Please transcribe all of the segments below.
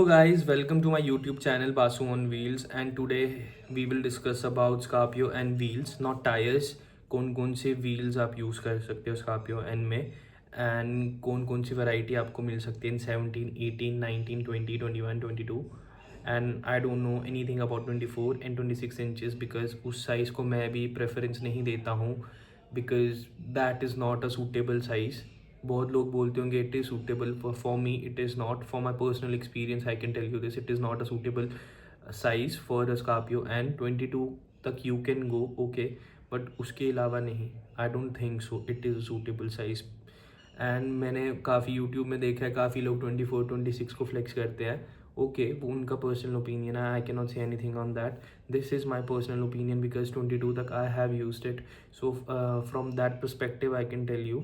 Hello guys, welcome to my YouTube channel Basu on Wheels and today we will discuss about Scorpio and wheels, not tires. कौन कौन से wheels आप use कर सकते हो Scorpio N में and कौन कौन सी वैरायटी आपको मिल सकती है in 17, 18, 19, 20, 21, 22 and I don't know anything about 24 and 26 inches because उस साइज़ को मैं भी प्रेफरेंस नहीं देता हूँ because that is not a suitable size. बहुत लोग बोलते होंगे it is suitable for me it is not for my personal experience I can tell you this it is not a suitable size for a Scorpio and 22 तक you can go okay but उसके अलावा नहीं. I don't think so it is a suitable size and मैंने काफ़ी YouTube में देखा है काफ़ी लोग 24 26 को फ्लेक्स करते हैं. ओके वो उनका पर्सनल ओपिनियन है. I can not say anything on that. This is my personal opinion because 22 तक आई have used it. So from that perspective I can tell you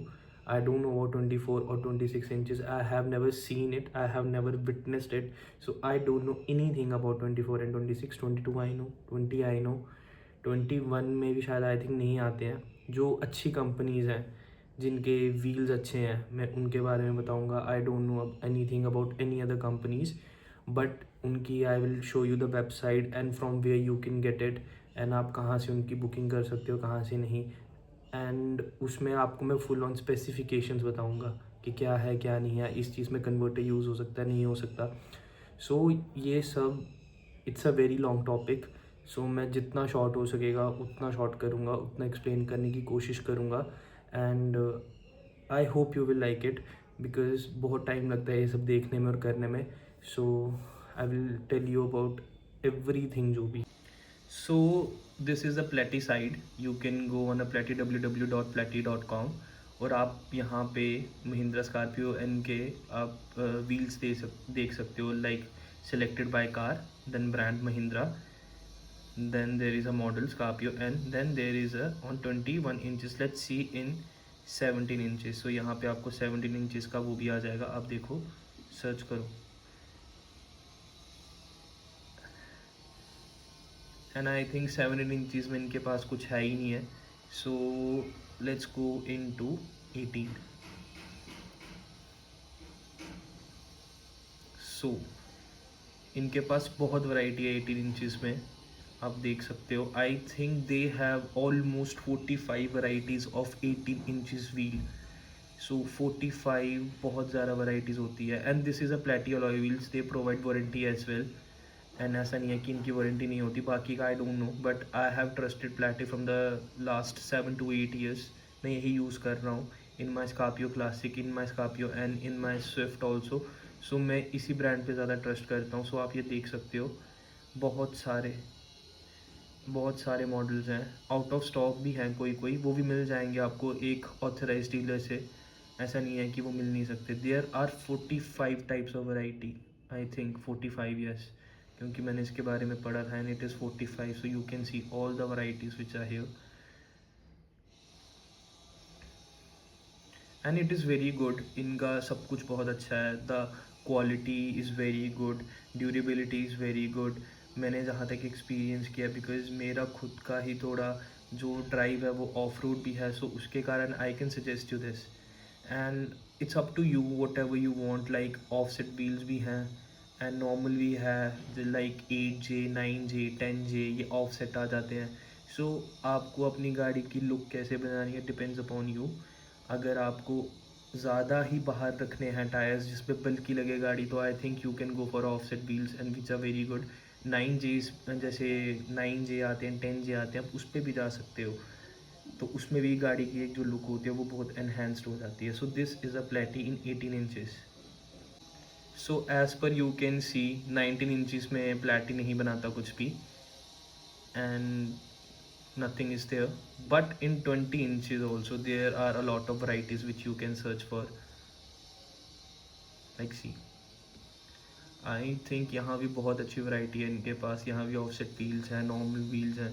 I don't know about 24 or 26 inches. I have never seen it. I have never witnessed it. So I don't know anything about 24 and 26. 22 I know. 20 I know. 21 में भी शायद I think नहीं आते हैं. जो अच्छी companies हैं जिनके व्हील्स अच्छे हैं मैं उनके बारे में बताऊंगा. I don't know anything about any other companies but उनकी I will show you the website and from where you can get it and आप कहाँ से उनकी बुकिंग कर सकते हो कहाँ से नहीं. एंड उसमें आपको मैं फुल ऑन स्पेसिफिकेशंस बताऊंगा कि क्या है क्या नहीं है. इस चीज़ में कन्वर्टर यूज़ हो सकता है नहीं हो सकता. सो ये सब it's a very long topic. So मैं जितना शॉर्ट हो सकेगा उतना शॉर्ट करूँगा उतना एक्सप्लेन करने की कोशिश करूँगा and I hope you will like it because बहुत टाइम लगता है ये सब देखने में और करने में. So I will tell you about everything जो भी. So this is a Platy side. You can go on a Platy www.platy.com और आप यहाँ पे महिंद्रा स्कॉर्पियो एन के आप व्हील्स देख सकते हो like selected by car then brand Mahindra then there is a model Scorpio and then there is a on 21 inches let's see in 17 inches. so यहाँ पे आपको 17 inches का वो भी आ जाएगा. आप देखो सर्च करो एंड आई थिंक 17 इंचज़ में इनके पास कुछ है ही नहीं है. So let's go in to 18. सो इनके पास बहुत वैरायटी है 18 इंचज़ में. आप देख सकते हो I think they have almost 45 varieties of 18 inches wheel. So 45 बहुत ज़्यादा वैरायटीज़ होती है एंड दिस इज़ अ प्लेटी alloy wheels. They provide warranty as well and ऐसा नहीं है कि इनकी वारंटी नहीं होती. बाकी का आई don't no but I have trusted प्लेटी from the last 7 to 8 years. मैं यही यूज़ कर रहा हूँ in my Scorpio classic in my Scorpio and in my Swift also. So मैं इसी ब्रांड पे ज़्यादा ट्रस्ट करता हूँ. सो आप ये देख सकते हो बहुत सारे मॉडल्स हैं. आउट ऑफ स्टॉक भी हैं कोई कोई वो भी मिल जाएंगे आपको एक ऑथराइज डीलर से. ऐसा नहीं है कि वो मिल नहीं सकते. There are 45 types of variety. I think 45 yes क्योंकि मैंने इसके बारे में पढ़ा था and it is 45. So you can see all the varieties which are here and it is very good. इनका सब कुछ बहुत अच्छा है. The quality is very good. Durability is very good. मैंने जहाँ तक एक्सपीरियंस किया बिकॉज मेरा खुद का ही थोड़ा जो ड्राइव है वो ऑफ रोड भी है. सो उसके कारण I can suggest you this and it's up to you whatever you want. Like offset wheels भी हैं एंड नॉर्मल भी है लाइक 8J 9J 10J ये ऑफ सेट आ जाते हैं. सो आपको अपनी गाड़ी की लुक कैसे बनानी है डिपेंड्स अपॉन यू. अगर आपको ज़्यादा ही बाहर रखने हैं टायर्स जिस पे बल्कि लगे गाड़ी तो I think you can go for offset wheels and which are very good. 9Js जैसे 9J आते हैं 10J आते हैं आप उस पर भी जा सकते हो. तो उसमें भी गाड़ी की एक जो लुक होती है वो बहुत एनहेंस्ड हो जाती है. सो दिस इज़ अ प्लेटी इन 18 inches. So as per you can C 19 inches में प्लेटी नहीं बनाता कुछ भी and nothing is there. But in 20 inches also there are a lot of varieties which you can search for. Like see I think यहाँ भी बहुत अच्छी वैरायटी है इनके पास. यहाँ भी ऑफसेट व्हील्स हैं नॉर्मल व्हील्स हैं.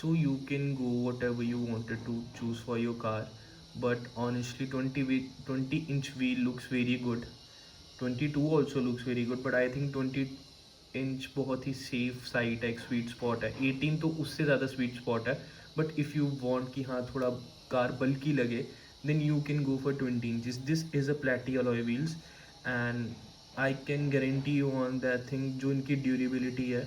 So you can go whatever you wanted to choose for your car. But honestly 20 inch wheel looks very good. 22 also looks very good but I think 20 inch बहुत ही safe side है. एक sweet spot है. 18 तो उससे ज़्यादा sweet spot है but if you want कि हाँ थोड़ा कार बल्कि लगे then you can go for 20 inches. This is a प्लेटी alloy wheels and I can guarantee you on that thing, जो इनकी ड्यूरेबिलिटी है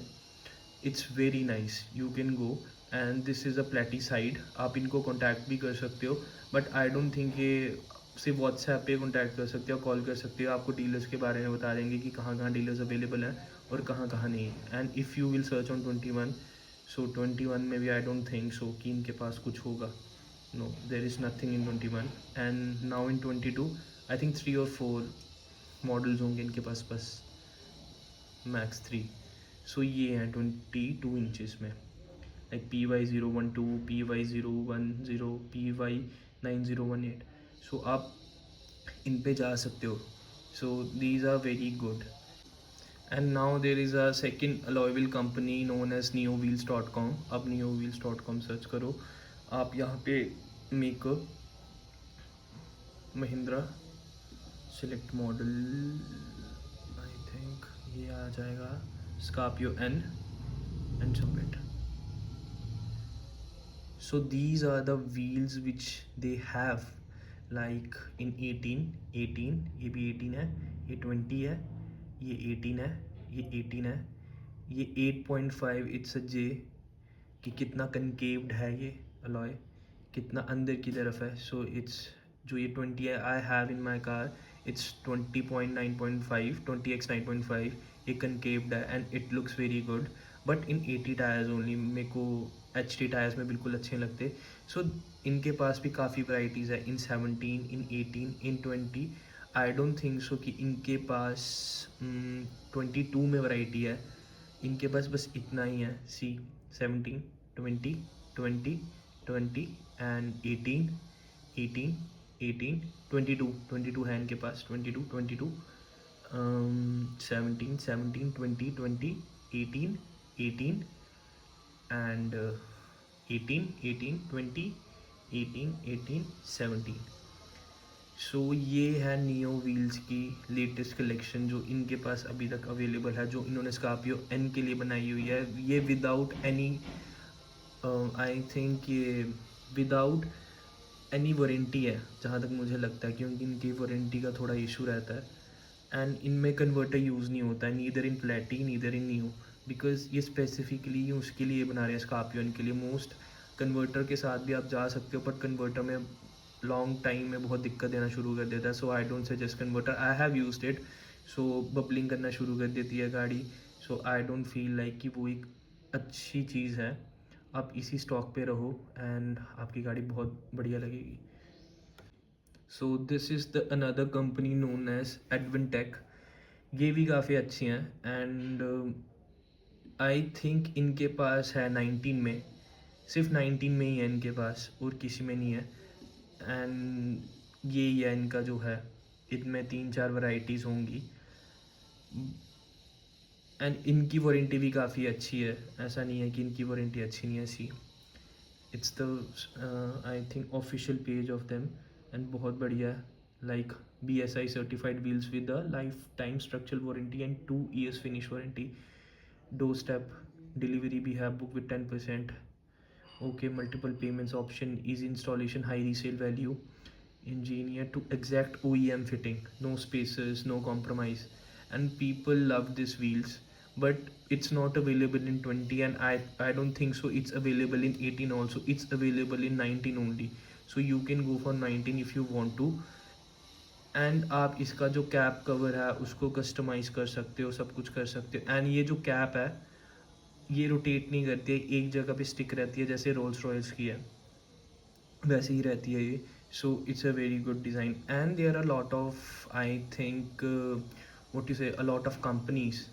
it's very nice, you can go and this is a Plati side, आप इनको contact भी कर सकते हो, बट आई डोंट थिंक ये सिर्फ व्हाट्सएप पे कॉन्टैक्ट कर सकते हो, कॉल कर सकते हो, आपको डीलर्स के बारे में बता देंगे कि कहाँ कहाँ डीलर्स अवेलेबल हैं और कहाँ कहाँ नहीं है। And if you will search on 21, सो 21 में भी आई डोंट थिंक सो कि इनके पास कुछ होगा, no there is nothing in 21 and now in 22 I think 3 और 4 मॉडल्स होंगे इनके पास बस, मैक्स 3। सो ये हैं 22 इंचज़ में, लाइक PY012, PY010, PY9018। सो आप इन पे जा सकते हो, so these are very good. And now there is a second alloy wheel company known as neowheels.com। आप neowheels.com सर्च करो, आप यहाँ पे make Mahindra select model, I think ये आ जाएगा, Scorpio N and submit. So these are the wheels which they have, like in 18, ये भी 18 है, ये 20 है, ये 18 है, ये 18 है, ये 8.5, इट्स अ जे, कि कितना कनकेव्ड है ये अलॉय, कितना अंदर की तरफ है। सो इट्स, जो ये 20 है, I have in my car, it's 20.9.5, 20x 9.5, ये कनकेव्ड है and it looks very good, but in 80 tyres only, मेरे को HT टायर्स में बिल्कुल अच्छे नहीं लगते। सो इनके पास भी काफ़ी वैराइटीज़ है, in 17, in 18, in 20। I don't think so कि इनके पास 22 में वैरायटी है, इनके पास बस इतना ही है, सी 17, 20, 20, 20 एंड 18, 18, 18, 22 है इनके पास, 22, 22, 17, 17, 20, 20, 18, 18 एंड 18, 18, 20, 18, 18, 17। सो ये है नियो व्हील्स की लेटेस्ट कलेक्शन जो इनके पास अभी तक अवेलेबल है, जो इन्होंने स्कॉर्पियो एन के लिए बनाई हुई है। ये विदाउट एनी, आई थिंक ये विदाउट एनी वारंटी है जहाँ तक मुझे लगता है, क्योंकि इनकी वारंटी का थोड़ा इशू रहता है एंड इनमें कन्वर्टर यूज़ नहीं होता है, नीदर इन प्लेटी नीदर इन न्यू, बिकॉज ये स्पेसिफिकली उसके लिए बना रहे हैं स्कॉर्पियो के लिए। मोस्ट कन्वर्टर के साथ भी आप जा सकते हो, बट कन्वर्टर में लॉन्ग टाइम में बहुत दिक्कत देना शुरू कर देता है। So I don't suggest converter, I have used it, so bubbling करना शुरू कर देती है गाड़ी। So I don't feel like कि वो एक अच्छी चीज़ है। आप इसी स्टॉक पे रहो एंड आपकी गाड़ी बहुत बढ़िया लगेगी। So this is the another company known as Advantech, ये भी काफ़ी अच्छी हैं एंड आई थिंक इनके पास है 19 में, सिर्फ 19 में ही है इनके पास और किसी में नहीं है। एंड ये ही है इनका जो है, इनमें 3-4 वैरायटीज़ होंगी एंड इनकी वारंटी भी काफ़ी अच्छी है, ऐसा नहीं है कि इनकी वारंटी अच्छी नहीं है। See it's the I think official page of them and बहुत बढ़िया है, like BSI certified wheels with the life time structural warranty and 2 years finish warranty, door step delivery भी है, book with 10%, okay, multiple payments option, easy installation, high resale value, engineered to exact OEM fitting, no spacers, no compromise, and people love these wheels, but it's not available in 20 and I don't think so it's available in 18 also, it's available in 19 only, so you can go for 19 if you want to। And आप इसका जो cap cover है उसको customise कर सकते हो, सब कुछ कर सकते हो। एंड ये जो कैप है ये रोटेट नहीं करती है, एक जगह पे स्टिक रहती है, जैसे रोल्स रॉयल्स की है वैसे ही रहती है ये। So it's a very good design and there are lot of, I think what you say, a lot of companies,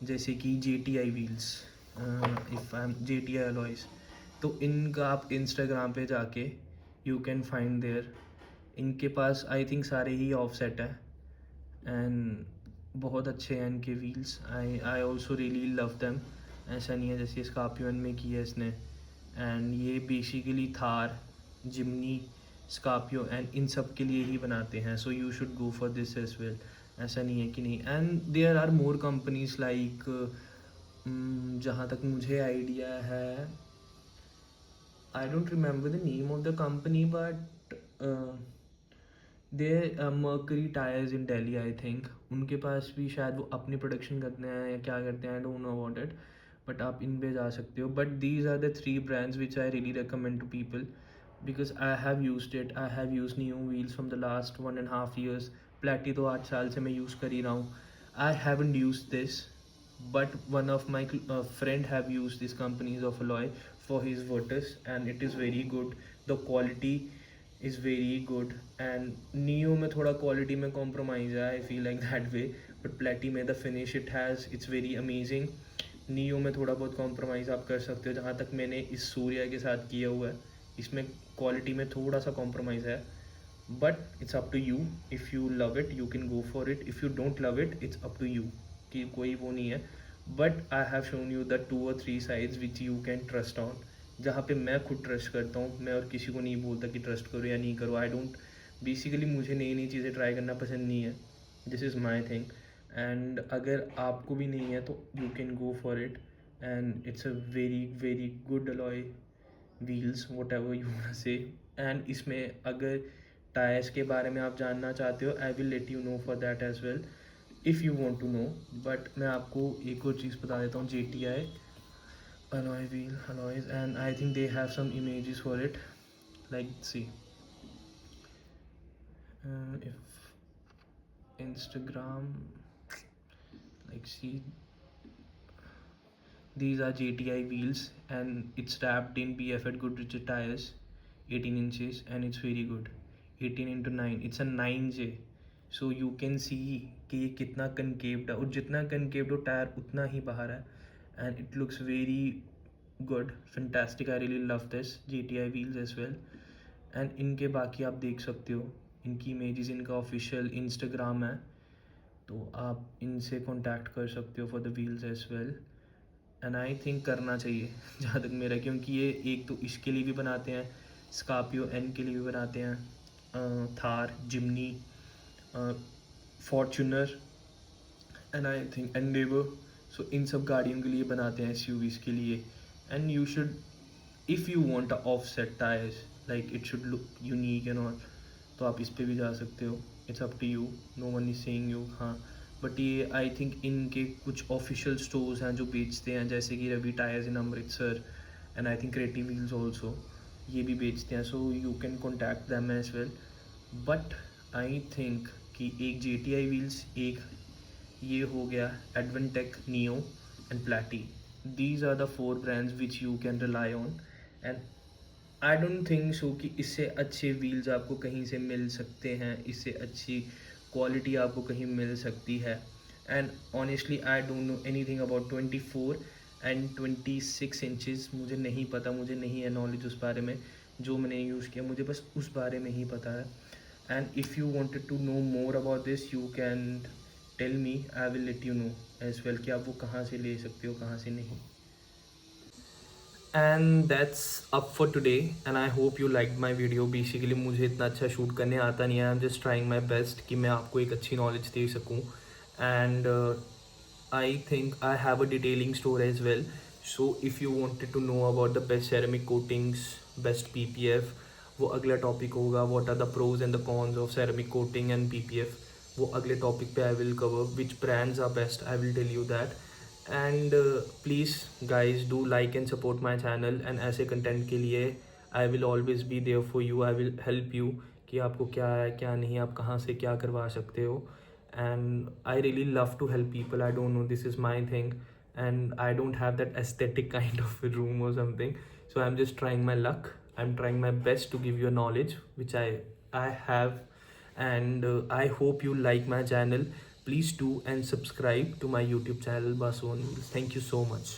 जैसे कि JTI wheels, if I am JTI alloys, तो इनका आप इंस्टाग्राम पे जाके यू कैन फाइंड देयर, इनके पास I think सारे ही offset है एंड बहुत अच्छे हैं इनके wheels. I also really love them, ऐसा नहीं है जैसे स्कॉर्पियो में की है इसने। एंड ये basically Thar, Jimny, Scorpio and इन सब के लिए ही बनाते हैं, so you should go for this as well, ऐसा नहीं है कि नहीं। And there are more companies like, जहाँ तक मुझे आइडिया है, I don't remember the name of the company, but they Mercury tyres in Delhi I think, उनके पास भी शायद वो अपनी प्रोडक्शन करते हैं या क्या करते हैं, I don't know about it, but आप इन पे जा सकते हो. But these are the 3 brands which I really recommend to people because I have used it. I have used Neo wheels from the last 1.5 years. Platy तो 8 साल से मैं यूज़ कर ही रहा हूँ. I haven't used this, but one of my friend have used these companies of Alloy for his Virtus and it is very good. The quality is very good and Neo में थोड़ा quality में compromise है, I feel like that way, but Platy में the finish it has, it's very amazing. Neo में थोड़ा बहुत compromise आप कर सकते हो, जहाँ तक मैंने इस सूर्या के साथ किया हुआ है इसमें क्वालिटी में थोड़ा सा कॉम्प्रोमाइज़ है, but it's up to you. If you love it you can go for it, if you don't love it it's up to you, कि कोई वो नहीं है. But I have shown you the 2 or 3 sides which you can trust on, जहाँ पे मैं खुद trust करता हूँ. मैं और किसी को नहीं बोलता कि ट्रस्ट करो या नहीं करो. आई डोंट, बेसिकली मुझे नई नई चीज़ें ट्राई करना पसंद नहीं है. This is my thing and अगर आपको भी नहीं है तो you can go for it and it's a very very good alloy wheels, what ever you want say. And इसमें अगर टायर्स के बारे में आप जानना चाहते हो, I will let you know for that as well if you want to know. But मैं आपको एक और चीज़ बता देता हूँ, JTI alloy wheel alloys, and I think they have some images for it, like see, if Instagram, like see, these are JTI wheels and it's wrapped in BF at Goodrich tires, 18 inches, and it's very good. 18x9, it's a 9J, so you can see कि ये कितना कनकेव्ड है, और जितना कनकेव्ड हो tyre उतना ही बाहर है. And it looks very good, fantastic. I really love this JTI wheels as well. And इनके बाकी आप देख सकते हो, इनकी इमेजेस, इनका ऑफिशियल इंस्टाग्राम है, तो आप इनसे कांटेक्ट कर सकते हो for the wheels as well. And I think करना चाहिए जहाँ तक मेरा, क्योंकि ये एक तो इसके लिए भी बनाते हैं, स्कॉर्पियो एन के लिए भी बनाते हैं, Thar, Jimny, Fortuner and I think Endeavour. So इन सब गाड़ियों के लिए बनाते हैं, SUVs के लिए. And you should, if you want a offset tyres, like it should look unique and all, तो आप इस पे भी जा सकते हो. It's up to you, no one is saying you. हाँ, बट ये आई थिंक इनके कुछ ऑफिशियल स्टोर्स हैं जो बेचते हैं, जैसे कि Ravi tyres in Amritsar and I think creative wheels also, ये भी बेचते हैं. So you can contact them as well. But I think कि एक JTI व्हील्स, एक ये हो गया Advantech, Neo and Plati. These are the 4 brands which you can rely on and I don't think so कि इससे अच्छे व्हील्स आपको कहीं से मिल सकते हैं, इससे अच्छी क्वालिटी आपको कहीं मिल सकती है. And honestly I don't know anything about 24 and 26 inches, मुझे नहीं पता, मुझे नहीं है नॉलेज उस बारे में. जो मैंने यूज़ किया मुझे बस उस बारे में ही पता है. And if you wanted to know more about this you can tell me, I will let you know as well कि आप वो कहाँ से ले सकते हो, कहाँ से नहीं. And that's up for today and I hope you like my video. Basically मुझे इतना अच्छा शूट करने आता नहीं है, I am just trying my best कि मैं आपको एक अच्छी नॉलेज दे सकूँ. And I think I have a detailing store as well. So if you wanted to know about the best ceramic coatings, best PPF, वो अगला टॉपिक होगा. What are the pros and the cons of ceramic coating and PPF, वो अगले topic पे I will cover. Which brands are best, I will tell you that. And please guys do like and support my channel. And ऐसे content के लिए I will always be there for you. I will help you कि आपको क्या है क्या नहीं, आप कहाँ से क्या करवा सकते हो. And I really love to help people. I don't know, this is my thing and I don't have that aesthetic kind of a room or something, so I'm just trying my luck. I'm trying my best to give you knowledge which I have. And I hope you like my channel. Please do and subscribe to my YouTube channel Basu on Wheels. Thank you so much.